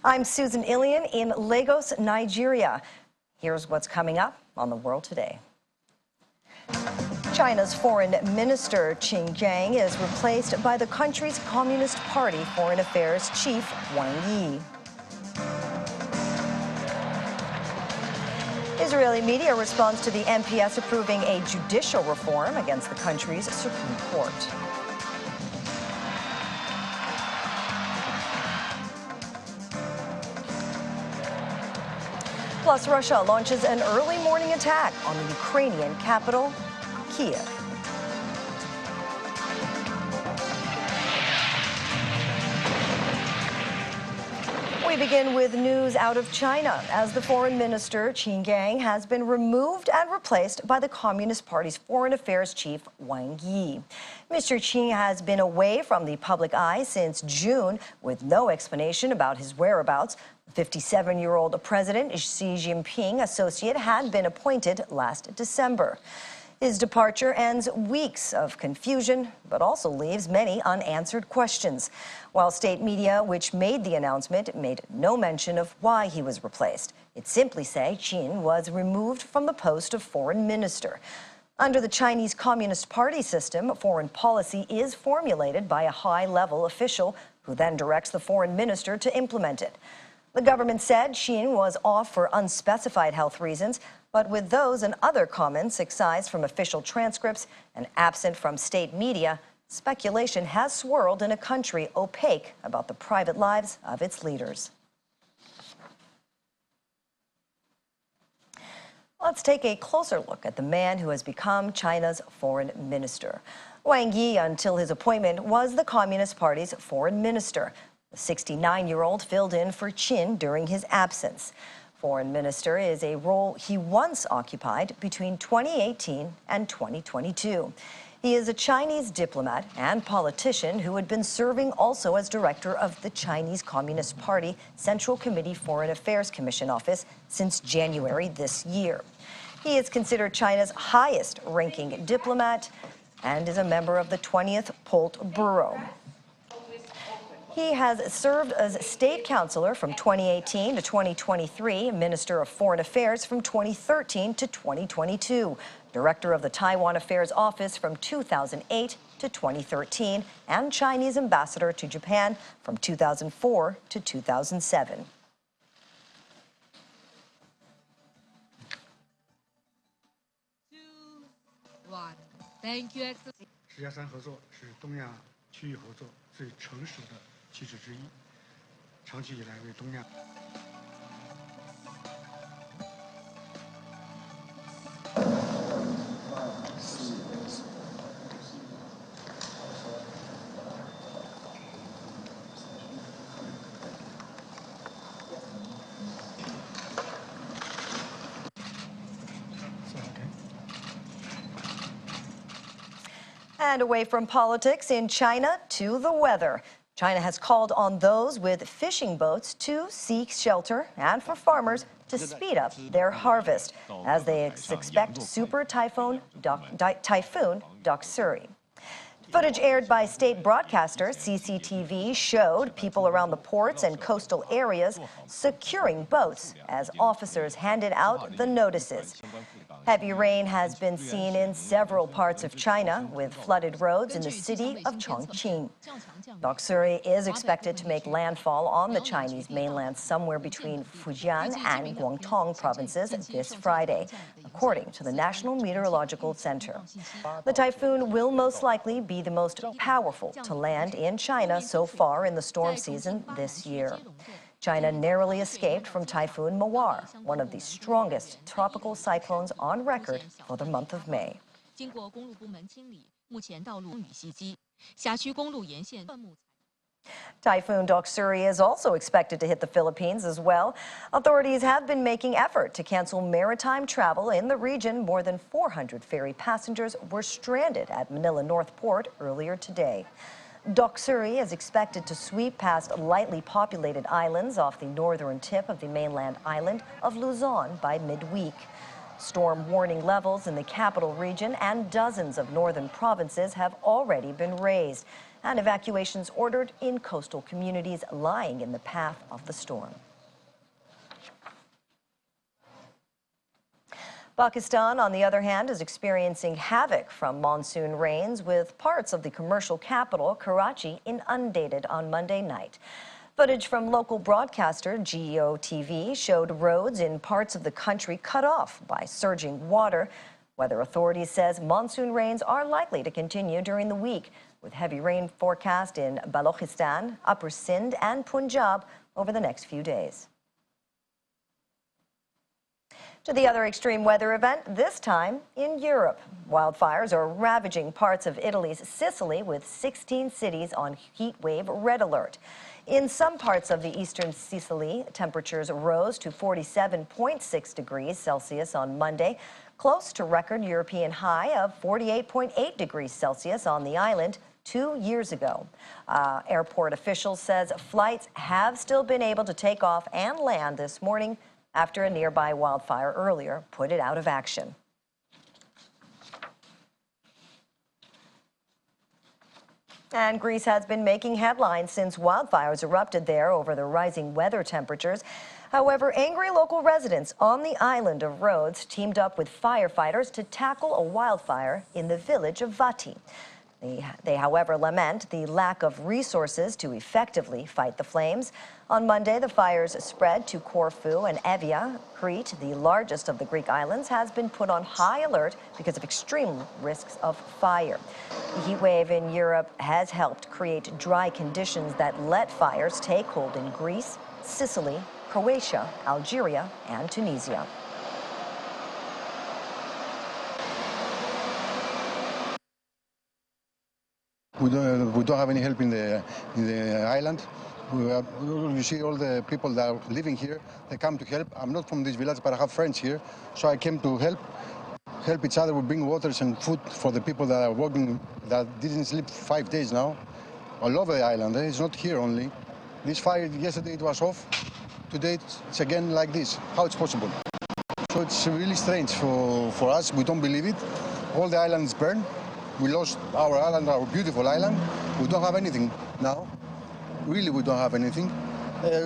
I'm Susan Ilian in Lagos, Nigeria. Here's what's coming up on the World Today. China's foreign minister, Qin Gang, is replaced by the country's Communist Party foreign affairs chief, Wang Yi. Israeli media responds to the MPS approving a judicial reform against the country's Supreme Court. Plus, Russia launches an early morning attack on the Ukrainian capital, Kyiv. We begin with news out of China, as the foreign minister, Qin Gang, has been removed and replaced by the Communist Party's foreign affairs chief, Wang Yi. Mr. Qin has been away from the public eye since June, with no explanation about his whereabouts. 57-year-old President Xi Jinping associate had been appointed last December. His departure ends weeks of confusion, but also leaves many unanswered questions. While state media, which made the announcement, made no mention of why he was replaced. It simply say Qin was removed from the post of foreign minister. Under the Chinese Communist Party system, foreign policy is formulated by a high-level official who then directs the foreign minister to implement it. The government said Qin was off for unspecified health reasons, but with those and other comments excised from official transcripts and absent from state media, speculation has swirled in a country opaque about the private lives of its leaders. Let's take a closer look at the man who has become China's foreign minister. Wang Yi, until his appointment, was the Communist Party's foreign minister. The 69-year-old filled in for Qin during his absence. Foreign minister is a role he once occupied between 2018 and 2022. He is a Chinese diplomat and politician who had been serving also as director of the Chinese Communist Party Central Committee Foreign Affairs Commission office since January this year. He is considered China's highest-ranking diplomat and is a member of the 20th Politburo. He has served as state councilor from 2018 to 2023, Minister of Foreign Affairs from 2013 to 2022, Director of the Taiwan Affairs Office from 2008 to 2013, and Chinese Ambassador to Japan from 2004 to 2007. Thank you. 10+3合作是东亚区域合作最诚实的机制之一，长期以来为东亚。And away from politics, in China to the weather. China has called on those with fishing boats to seek shelter and for farmers to speed up their harvest as they expect Super Typhoon Doksuri. Footage aired by state broadcaster CCTV showed people around the ports and coastal areas securing boats as officers handed out the notices. Heavy rain has been seen in several parts of China, with flooded roads in the city of Chongqing. Doksuri is expected to make landfall on the Chinese mainland somewhere between Fujian and Guangdong provinces this Friday, according to the National Meteorological Center. The typhoon will most likely be the most powerful to land in China so far in the storm season this year. China narrowly escaped from Typhoon Mawar, one of the strongest tropical cyclones on record for the month of May. Typhoon Doksuri is also expected to hit the Philippines as well. Authorities have been making effort to cancel maritime travel in the region. More than 400 ferry passengers were stranded at Manila North Port earlier today. Doksuri is expected to sweep past lightly populated islands off the northern tip of the mainland island of Luzon by midweek. Storm warning levels in the capital region and dozens of northern provinces have already been raised. and evacuations ordered in coastal communities lying in the path of the storm. Pakistan, on the other hand, is experiencing havoc from monsoon rains, with parts of the commercial capital, Karachi, inundated on Monday night. Footage from local broadcaster GEO-TV showed roads in parts of the country cut off by surging water. Weather authorities says monsoon rains are likely to continue during the week, with heavy rain forecast in Balochistan, Upper Sindh, and Punjab over the next few days. To the other extreme weather event, this time in Europe. Wildfires are ravaging parts of Italy's Sicily, with 16 cities on heat wave red alert. In some parts of the eastern Sicily, temperatures rose to 47.6 degrees Celsius on Monday, close to record European high of 48.8 degrees Celsius on the island 2 years ago. Airport officials says flights have still been able to take off and land this morning after a nearby wildfire earlier put it out of action. And Greece has been making headlines since wildfires erupted there over the rising weather temperatures. However, angry local residents on the island of Rhodes teamed up with firefighters to tackle a wildfire in the village of Vati. They, however, lament the lack of resources to effectively fight the flames. On Monday, the fires spread to Corfu and Evia. Crete, the largest of the Greek islands, has been put on high alert because of extreme risks of fire. The heat wave in Europe has helped create dry conditions that let fires take hold in Greece, Sicily, Croatia, Algeria, and Tunisia. We don't have any help in the island. You see all the people that are living here, they come to help. I'm not from this village, but I have friends here, so I came to help each other. We bring waters and food for the people that are working, that didn't sleep 5 days now, all over the island. It's not here only. This fire, yesterday it was off. Today it's again like this. How it's possible? So it's really strange for us. We don't believe it. All the islands burn. We lost our island, our beautiful island. We don't have anything now. Really, we don't have anything.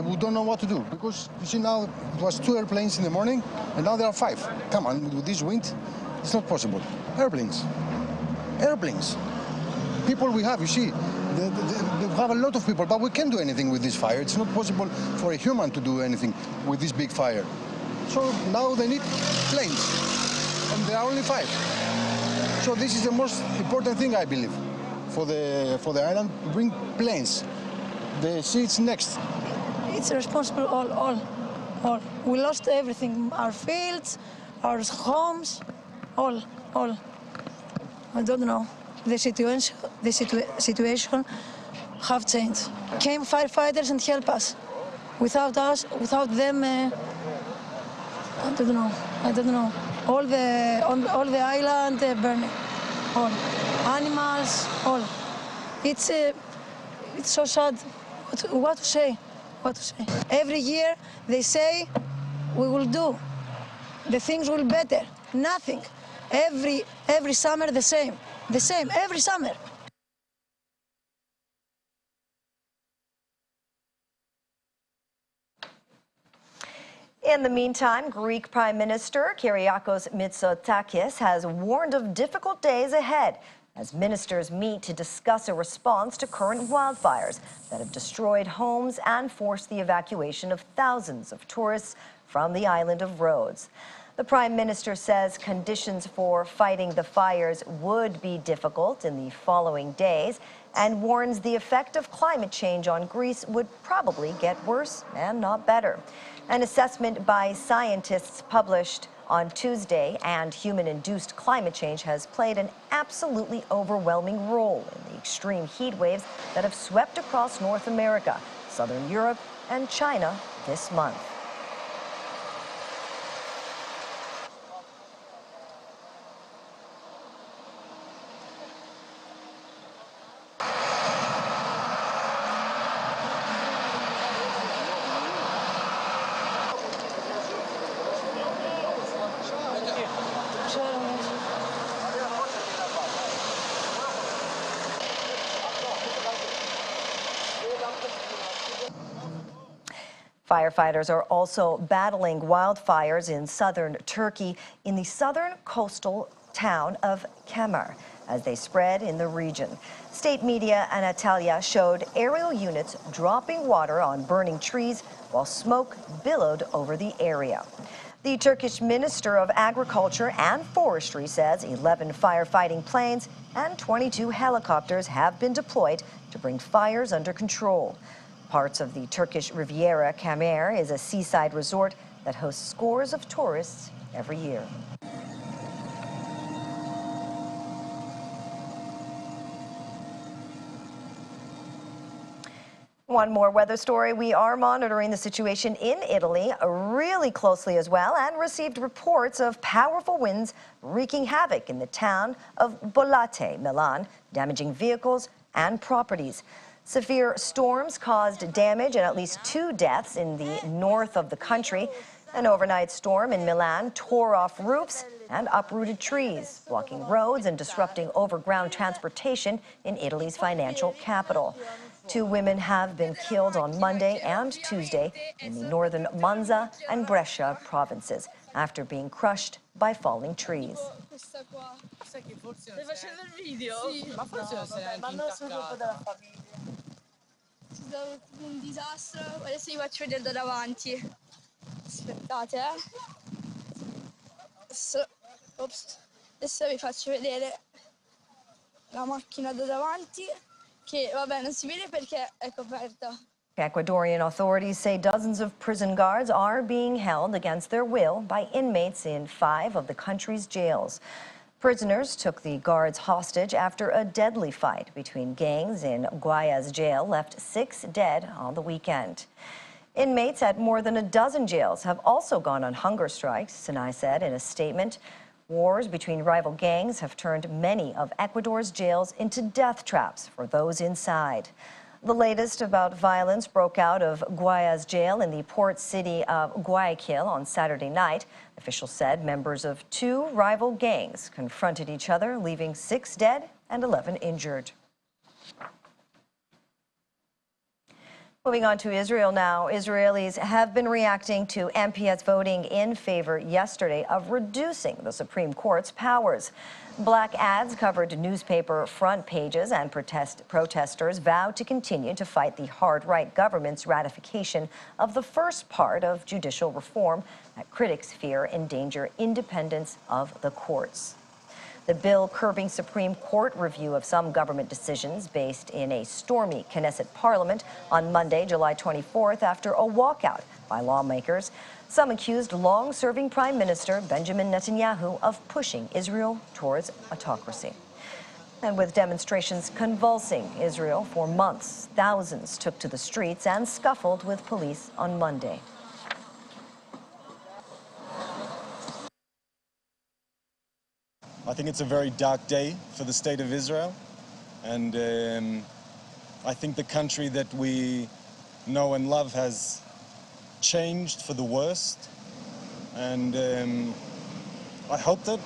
We don't know what to do, because you see now it was 2 airplanes in the morning and now there are 5. Come on, with this wind, it's not possible. Airplanes. People we have, you see, they have a lot of people, but we can't do anything with this fire. It's not possible for a human to do anything with this big fire. So now they need planes, and there are only 5. So this is the most important thing, I believe, for the island, to bring planes. The sea is next. It's responsible all. We lost everything, our fields, our homes, all. I don't know. The situation have changed. Came firefighters and help us. Without us, without them, I don't know. All the island burning, all animals, all. It's so sad. What to say? Every year they say we will do. The things will be better. Nothing. Every summer the same. Every summer. In the meantime, Greek Prime Minister Kyriakos Mitsotakis has warned of difficult days ahead as ministers meet to discuss a response to current wildfires that have destroyed homes and forced the evacuation of thousands of tourists from the island of Rhodes. The Prime Minister says conditions for fighting the fires would be difficult in the following days and warns the effect of climate change on Greece would probably get worse and not better. An assessment by scientists published on Tuesday and human-induced climate change has played an absolutely overwhelming role in the extreme heat waves that have swept across North America, Southern Europe, and China this month. Firefighters are also battling wildfires in southern Turkey in the southern coastal town of Kemer as they spread in the region. State media Anatolia showed aerial units dropping water on burning trees while smoke billowed over the area. The Turkish Minister of Agriculture and Forestry says 11 firefighting planes and 22 helicopters have been deployed to bring fires under control. Parts of the Turkish Riviera, Kemer is a seaside resort that hosts scores of tourists every year. One more weather story. We are monitoring the situation in Italy really closely as well and received reports of powerful winds wreaking havoc in the town of Bollate, Milan, damaging vehicles and properties. Severe storms caused damage and at least 2 deaths in the north of the country. An overnight storm in Milan tore off roofs and uprooted trees, blocking roads and disrupting overground transportation in Italy's financial capital. 2 women have been killed on Monday and Tuesday in the northern Monza and Brescia provinces after being crushed by falling trees. Stai facendo il video? Sì. Ma forse non sei neanche intaccata. C'è stato un disastro, adesso vi faccio vedere da davanti. Aspettate, Adesso vi faccio vedere la macchina da davanti, che vabbè non si vede perché è coperta. Ecuadorian authorities say dozens of prison guards are being held against their will by inmates in 5 of the country's jails. Prisoners took the guards hostage after a deadly fight between gangs in Guayas jail left 6 dead on the weekend. Inmates at more than a dozen jails have also gone on hunger strikes, Sinai said in a statement. Wars between rival gangs have turned many of Ecuador's jails into death traps for those inside. The latest about violence broke out of Guayas jail in the port city of Guayaquil on Saturday night. Officials said members of 2 rival gangs confronted each other, leaving 6 dead and 11 injured. Moving on to Israel now. Israelis have been reacting to MPS voting in favor yesterday of reducing the Supreme Court's powers. Black ads covered newspaper front pages, and protesters vowed to continue to fight the hard-right government's ratification of the first part of judicial reform that critics fear endanger independence of the courts. The bill curbing Supreme Court review of some government decisions based in a stormy Knesset parliament on Monday, July 24th, after a walkout by lawmakers. Some accused long-serving Prime Minister Benjamin Netanyahu of pushing Israel towards autocracy. And with demonstrations convulsing Israel for months, thousands took to the streets and scuffled with police on Monday. I think it's a very dark day for the state of Israel, and I think the country that we know and love has changed for the worst, and I hope that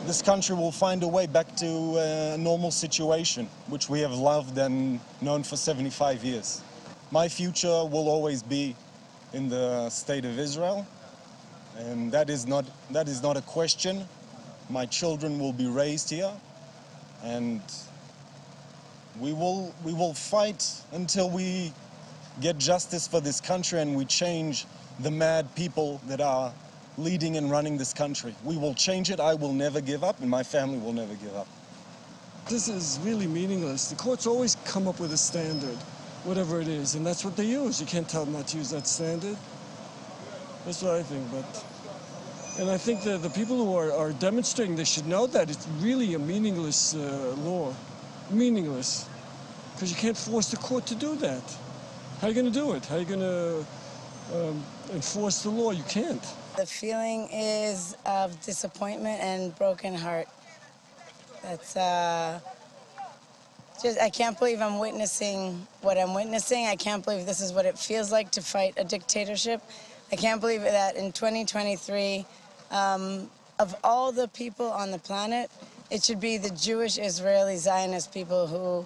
this country will find a way back to a normal situation, which we have loved and known for 75 years. My future will always be in the state of Israel, and that is not a question. My children will be raised here, and we will fight until we get justice for this country and we change the mad people that are leading and running this country. We will change it. I will never give up, and my family will never give up. This is really meaningless. The courts always come up with a standard, whatever it is, and that's what they use. You can't tell them not to use that standard. That's what I think. And I think that the people who are demonstrating, they should know that it's really a meaningless law. Meaningless. Because you can't force the court to do that. How are you going to do it? How are you going to enforce the law? You can't. The feeling is of disappointment and broken heart. That's just, I can't believe I'm witnessing what I'm witnessing. I can't believe this is what it feels like to fight a dictatorship. I can't believe that in 2023, of all the people on the planet, it should be the Jewish, Israeli, Zionist people who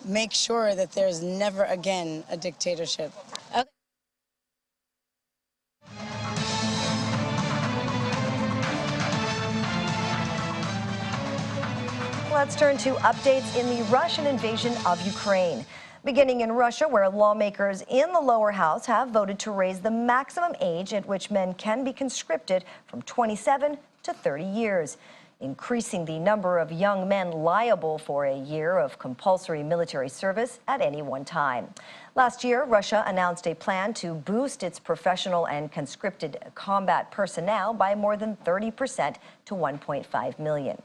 make sure that there's never again a dictatorship. Let's turn to updates in the Russian invasion of Ukraine. Beginning in Russia, where lawmakers in the lower house have voted to raise the maximum age at which men can be conscripted from 27 to 30 years, increasing the number of young men liable for a year of compulsory military service at any one time. Last year, Russia announced a plan to boost its professional and conscripted combat personnel by more than 30% to 1.5 million.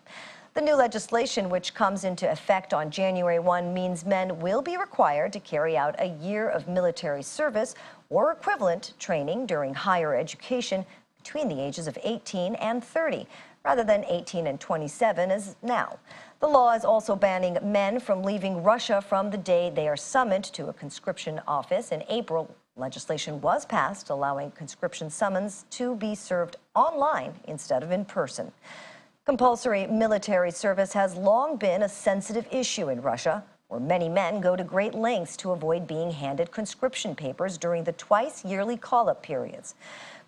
The new legislation, which comes into effect on January 1, means men will be required to carry out a year of military service or equivalent training during higher education between the ages of 18 and 30, rather than 18 and 27 as now. The law is also banning men from leaving Russia from the day they are summoned to a conscription office. In April, legislation was passed allowing conscription summons to be served online instead of in person. Compulsory military service has long been a sensitive issue in Russia, where many men go to great lengths to avoid being handed conscription papers during the twice-yearly call-up periods.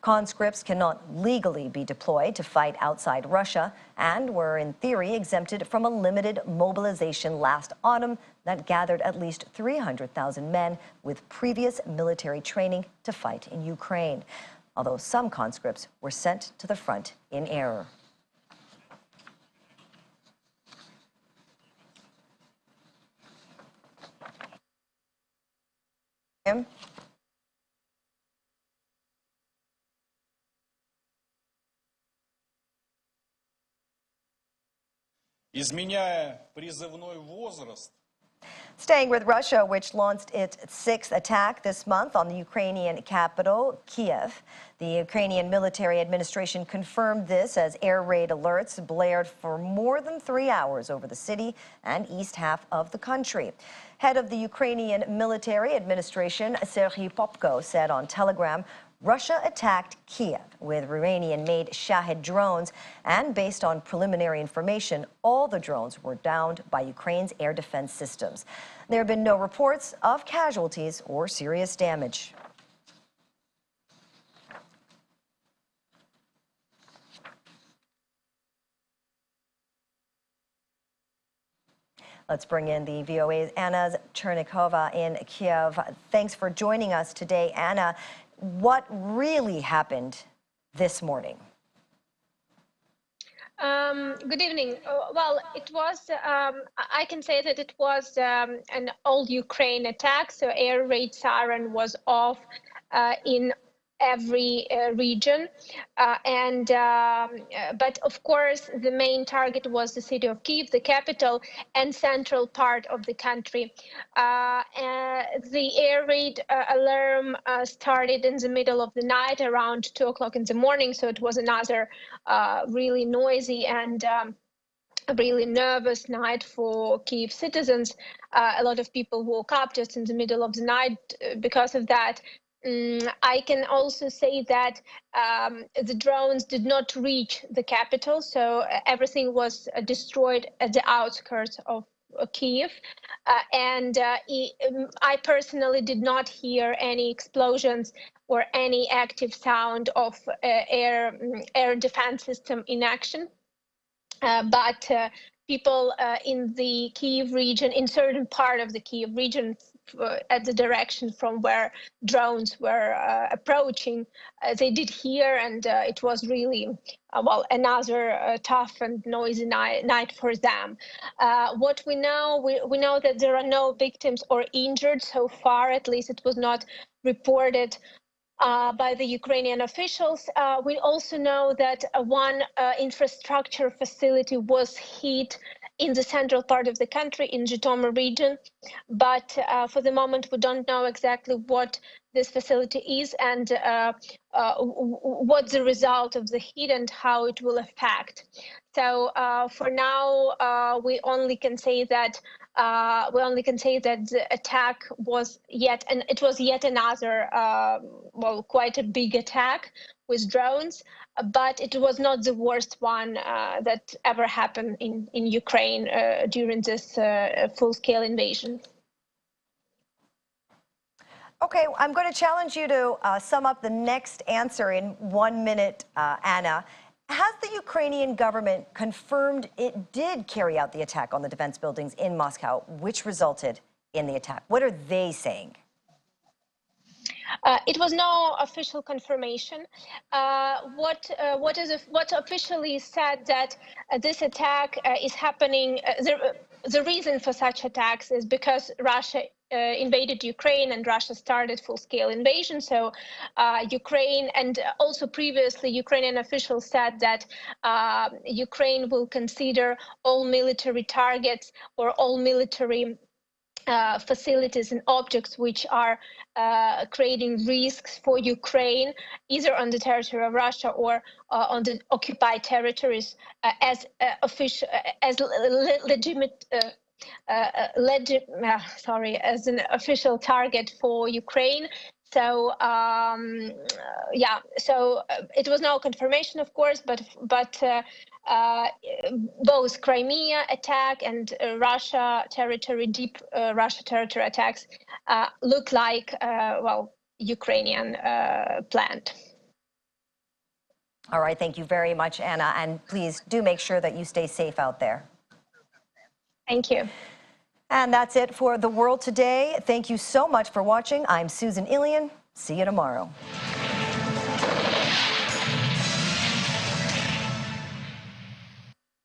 Conscripts cannot legally be deployed to fight outside Russia and were, in theory, exempted from a limited mobilization last autumn that gathered at least 300,000 men with previous military training to fight in Ukraine, although some conscripts were sent to the front in error. Изменяя призывной возраст. Staying with Russia, which launched its sixth attack this month on the Ukrainian capital, Kyiv. The Ukrainian military administration confirmed this as air raid alerts blared for more than 3 hours over the city and east half of the country. Head of the Ukrainian military administration, Serhiy Popko, said on Telegram, Russia attacked Kyiv with Iranian-made Shahed drones, and based on preliminary information, all the drones were downed by Ukraine's air defense systems. There have been no reports of casualties or serious damage. Let's bring in the VOA's Anna Chernikova in Kyiv. Thanks for joining us today, Anna. What really happened this morning? Good evening. Well, it was, I can say that it was an all-Ukraine attack, so air raid siren was off in every region, but of course the main target was the city of Kyiv, the capital and central part of the country. The air raid alarm started in the middle of the night around 2 o'clock in the morning, so it was another really noisy and a really nervous night for Kyiv citizens. A lot of people woke up just in the middle of the night because of that. I can also say that the drones did not reach the capital, so everything was destroyed at the outskirts of Kyiv. I personally did not hear any explosions or any active sound of air defense system in action. But people in the Kyiv region, in certain part of the Kyiv region, at the direction from where drones were approaching, they did hear, and it was really, well, another tough and noisy night for them. What we know, we know that there are no victims or injured so far, at least it was not reported by the Ukrainian officials. We also know that one infrastructure facility was hit in the central part of the country, in Zhytomyr region, but for the moment we don't know exactly what this facility is and what the result of the hit and how it will affect. So for now, we only can say that the attack was yet another, well, quite a big attack with drones, but it was not the worst one that ever happened in Ukraine during this full-scale invasion. Okay, I'm going to challenge you to sum up the next answer in 1 minute, Anna. Has the Ukrainian government confirmed it did carry out the attack on the defense buildings in Moscow, which resulted in the attack? What are they saying? It was no official confirmation. What officially said that this attack is happening. The reason for such attacks is because Russia invaded Ukraine and Russia started full-scale invasion. So Ukraine, and also previously Ukrainian officials said that Ukraine will consider all military targets or all military facilities and objects which are creating risks for Ukraine, either on the territory of Russia or on the occupied territories, as an official target for Ukraine. So it was no confirmation, of course, but both Crimea attack and Russia territory, deep Russia territory attacks look like Ukrainian planned. All right, thank you very much, Anna, and please do make sure that you stay safe out there. Thank you. And that's it for The World Today. Thank you so much for watching. I'm Susan Ilian. See you tomorrow.